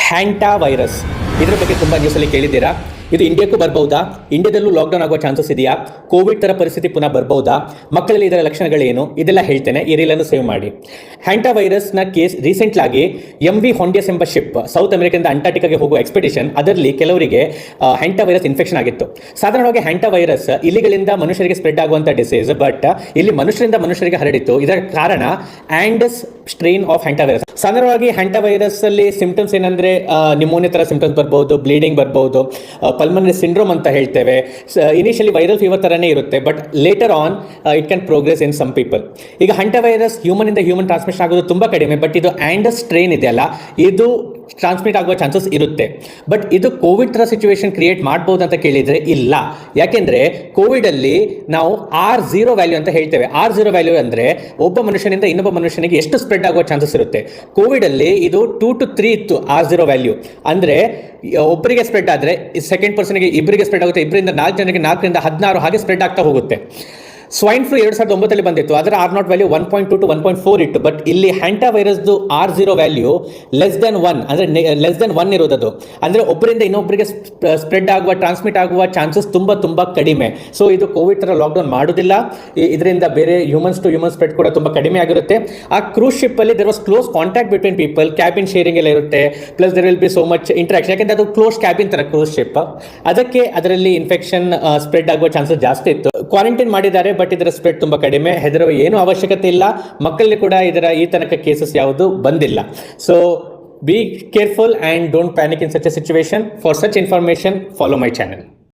ಹ್ಯಾಂಟಾ virus ಇದರ ಬಗ್ಗೆ ತುಂಬ ನ್ಯೂಸಲ್ಲಿ ಕೇಳಿದ್ದೀರಾ. ಇದು ಇಂಡಿಯಾಕ್ಕೂ ಬರ್ಬಹುದಾ? ಇಂಡಿಯಾದಲ್ಲೂ ಲಾಕ್ಡೌನ್ ಆಗುವ ಚಾನ್ಸಸ್ ಇದೆಯಾ? ಕೋವಿಡ್ ಥರ ಪರಿಸ್ಥಿತಿ ಪುನಃ ಬರ್ಬಹುದಾ? ಮಕ್ಕಳಲ್ಲಿ ಇದರ ಲಕ್ಷಣಗಳೇನು? ಇದೆಲ್ಲ ಹೇಳ್ತೇನೆ, ಈ ರೀಲನ್ನು ಸೇವ್ ಮಾಡಿ. ಹ್ಯಾಂಟಾ ವೈರಸ್ನ ಕೇಸ್ ರೀಸೆಂಟ್ಲಾಗಿ MV ಹೊಂಡ್ಯಸ್ ಎಂಬ ಶಿಪ್ ಸೌತ್ ಅಮೆರಿಕದಿಂದ ಅಂಟಾರ್ಟಿಕಾಗೆ ಹೋಗುವ ಎಕ್ಸ್ಪೆಡಿಷನ್, ಅದರಲ್ಲಿ ಕೆಲವರಿಗೆ ಹ್ಯಾಂಟಾ ವೈರಸ್ ಇನ್ಫೆಕ್ಷನ್ ಆಗಿತ್ತು. ಸಾಧಾರಣವಾಗಿ ಹ್ಯಾಂಟಾ ವೈರಸ್ ಇಲಿಗಳಿಂದ ಮನುಷ್ಯರಿಗೆ ಸ್ಪ್ರೆಡ್ ಆಗುವಂಥ ಡಿಸೀಸ್, ಬಟ್ ಇಲ್ಲಿ ಮನುಷ್ಯರಿಂದ ಮನುಷ್ಯರಿಗೆ ಹರಡಿತ್ತು. ಇದರ ಕಾರಣ Andes strain of hanta virus. ಸಾಧಾರಣವಾಗಿ ಹ್ಯಾಂಟಾ ವೈರಸ್ ಅಲ್ಲಿ ಸಿಂಪ್ಟಮ್ಸ್ ಏನಂದ್ರೆ ನಿಮೋನಿಯಾ ಥರ ಸಿಂಪ್ಟಮ್ಸ್ ಬರ್ಬೋದು, ಬ್ಲೀಡಿಂಗ್ ಬರ್ಬೋದು, ಪಲ್ಮನರಿ ಸಿಂಡ್ರೋಮ್ ಅಂತ ಹೇಳ್ತೇವೆ. ಇನಿಷಿಯಲಿ ವೈರಲ್ ಫೀವರ್ ಥರನೇ ಇರುತ್ತೆ, but later on it can progress in some people. ಈಗ ಹ್ಯಾಂಟಾ ವೈರಸ್ ಹ್ಯೂಮನ್ ಇಂದ ಹ್ಯೂಮನ್ ಟ್ರಾನ್ಸ್ಮಿಷನ್ ಆಗೋದು ತುಂಬ ಕಡಿಮೆ, ಬಟ್ ಇದು ಆಂಡಸ್ ಸ್ಟ್ರೈನ್ ಇದೆಯಲ್ಲ, ಇದು ಟ್ರಾನ್ಸ್ಮಿಟ್ ಆಗುವ ಚಾನ್ಸಸ್ ಇರುತ್ತೆ. ಬಟ್ ಇದು ಕೋವಿಡ್ ಥರ ಸಿಚುವೇಶನ್ ಕ್ರಿಯೇಟ್ ಮಾಡ್ಬೋದು ಅಂತ ಕೇಳಿದರೆ ಇಲ್ಲ. ಯಾಕೆಂದರೆ ಕೋವಿಡಲ್ಲಿ ನಾವು R0 ವ್ಯಾಲ್ಯೂ ಅಂತ ಹೇಳ್ತೇವೆ. R0 ವ್ಯಾಲ್ಯೂ ಅಂದರೆ ಒಬ್ಬ ಮನುಷ್ಯನಿಂದ ಇನ್ನೊಬ್ಬ ಮನುಷ್ಯನಿಗೆ ಎಷ್ಟು ಸ್ಪ್ರೆಡ್ ಆಗುವ ಚಾನ್ಸಸ್ ಇರುತ್ತೆ. ಕೋವಿಡಲ್ಲಿ ಇದು 2 to 3 ಇತ್ತು R0 ವ್ಯಾಲ್ಯೂ. ಅಂದರೆ ಒಬ್ಬರಿಗೆ ಸ್ಪ್ರೆಡ್ ಆದರೆ ಸೆಕೆಂಡ್ ಪರ್ಸನ್ಗೆ ಇಬ್ಬರಿಗೆ ಸ್ಪ್ರೆಡ್ ಆಗುತ್ತೆ, ಇಬ್ಬರಿಂದ 4 ಜನರಿಗೆ 4ರಿಂದ 16 ಹಾಗೆ ಸ್ಪ್ರೆಡ್ ಆಗ್ತಾ ಹೋಗುತ್ತೆ. ಸ್ವೈನ್ ಫ್ಲೂ 2009 ಬಂದಿತ್ತು, ಅದರ R0 ವ್ಯಾಲ್ಯೂ 1.2 to 1.4 ಇತ್ತು. ಬಟ್ ಇಲ್ಲಿ ಹ್ಯಾಂಟಾ ವೈರಸ್ದು R0 ವ್ಯಾಲ್ಯೂ ಲೆಸ್ ದೆನ್ 1, ಅಂದರೆ ಲೆಸ್ ದೆನ್ 1 ಇರೋದದು. ಅಂದರೆ ಒಬ್ಬರಿಂದ ಇನ್ನೊಬ್ಬರಿಗೆ ಸ್ಪ್ರೆಡ್ ಆಗುವ, ಟ್ರಾನ್ಸ್ಮಿಟ್ ಆಗುವ ಚಾನ್ಸಸ್ ತುಂಬ ಕಡಿಮೆ. ಸೊ ಇದು ಕೋವಿಡ್ ಥರ ಲಾಕ್ಡೌನ್ ಮಾಡೋದಿಲ್ಲ. ಇದರಿಂದ ಬೇರೆ ಹ್ಯೂಮನ್ಸ್ ಟು ಹ್ಯೂಮನ್ ಸ್ಪ್ರೆಡ್ ಕೂಡ ತುಂಬ ಕಡಿಮೆ ಆಗಿರುತ್ತೆ. ಆ ಕ್ರೂಸ್ ಶಿಪ್ಪಲ್ಲಿ there was close contact between people, cabin sharing ಎಲ್ಲ ಇರುತ್ತೆ, plus there will be so much interaction. ಯಾಕೆಂದರೆ ಅದು ಕ್ಲೋಸ್ ಕ್ಯಾಬಿನ್ ಥರ ಕ್ರೂಸ್ ಶಿಪ್, ಅದಕ್ಕೆ ಅದರಲ್ಲಿ ಇನ್ಫೆಕ್ಷನ್ ಸ್ಪ್ರೆಡ್ ಆಗುವ ಚಾನ್ಸಸ್ ಜಾಸ್ತಿ ಇತ್ತು. ಕ್ವಾರಂಟೈನ್ ಮಾಡಿದ್ದಾರೆ, ಬಟ್ ಇದರ ಸ್ಪ್ರೆಡ್ ತುಂಬ ಕಡಿಮೆ. ಹೆದರುವ ಏನು ಅವಶ್ಯಕತೆ ಇಲ್ಲ. ಮಕ್ಕಳಲ್ಲಿ ಕೂಡ ಇದರ ಈ ತನಕ ಕೇಸಸ್ ಯಾವುದು ಬಂದಿಲ್ಲ. So be careful and don't panic in such a situation. For such information, follow my channel.